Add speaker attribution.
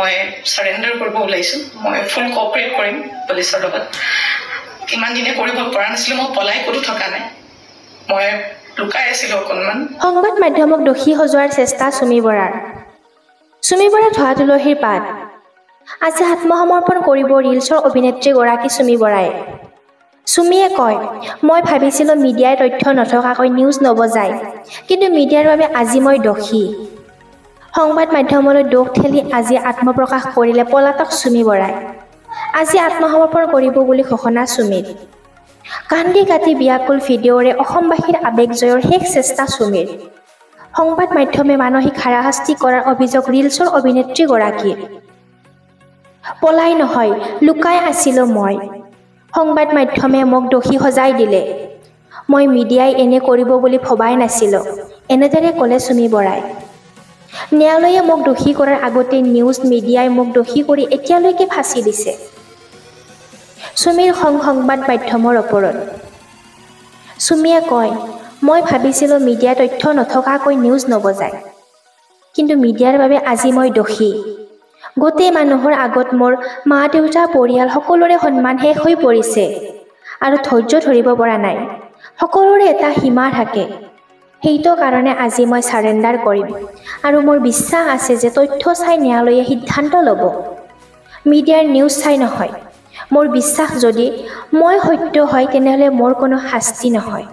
Speaker 1: মই সাৰেন্ডাৰ কৰিব ওলাইছো মই ফুল কোঅপাৰেট কৰিম পুলিচৰ লগত কিমান দিনে কৰিব পৰা নাছিল মই পলাই কৰি থকা নাই মই লুকাই আছিলো অকনমান
Speaker 2: সংবাদ মাধ্যমক দোষী সজোৱাৰ চেষ্টা সুমি বৰাৰ ধোৱা তুলসীৰ পাত আজি আত্মসমৰ্পণ কৰিব ৰিলছৰ অভিনেত্ৰী গৰাকী সুমি বৰাই সুমিয়ে কয় মই ভাবিছিলো মিডিয়াৰ তথ্য নথকাকৈ নিউজ নবজায় কিন্তু মিডিয়াৰ বাবে আজি মই দোষী সংবাদ মাধ্যমলৈ দোষ ঠেলি আজি আত্মপ্ৰকাশ কৰিলে পলাতক সুমি বৰাই আজি আত্মসমৰ্পণ কৰিব বুলি ঘোষণা সুমিৰ কান্দি কাটি বিয়াকুল ভিডিঅ'ৰে অসমবাসীৰ আবেগ জয়ৰ শেষ চেষ্টা সুমিৰ সংবাদ মাধ্যমে মানসিক হাৰাশাস্তি কৰাৰ অভিযোগ ৰিলছৰ অভিনেত্ৰী গৰাকীৰ পলাই নহয় লুকাই আছিলো মই সংবাদ মাধ্যমে মোক দোষী সজাই দিলে মই মিডিয়াই এনে কৰিব বুলি ভবাই নাছিলো এনেদৰে ক'লে সুমি বৰাই ন্যায়ালয়ে মোক দোষী কৰাৰ আগতে নিউজ মিডিয়াই মোক দোষী কৰি এতিয়ালৈকে ফাঁচি দিছে সুমিৰ সংবাদ মাধ্যমৰ ওপৰত সুমিয়ে কয় মই ভাবিছিলো মিডিয়া তথ্য নথকাকৈ নিউজ নবজায় কিন্তু মিডিয়াৰ বাবে আজি মই দোষী গোটেই মানুহৰ আগত মোৰ মা দেউতা পৰিয়াল সকলোৰে সন্মান শেষ হৈ পৰিছে আৰু ধৈৰ্য ধৰিব পৰা নাই সকলোৰে এটা সীমা থাকে সেইটো কাৰণে আজি মই সাৰেন্ডাৰ কৰিম আৰু মোৰ বিশ্বাস আছে যে তথ্য চাই ন্যায়ালয়ে সিদ্ধান্ত ল'ব মিডিয়াৰ নিউজ চাই নহয় মোৰ বিশ্বাস যদি মই সত্য হয় তেনেহ'লে মোৰ কোনো শাস্তি নহয়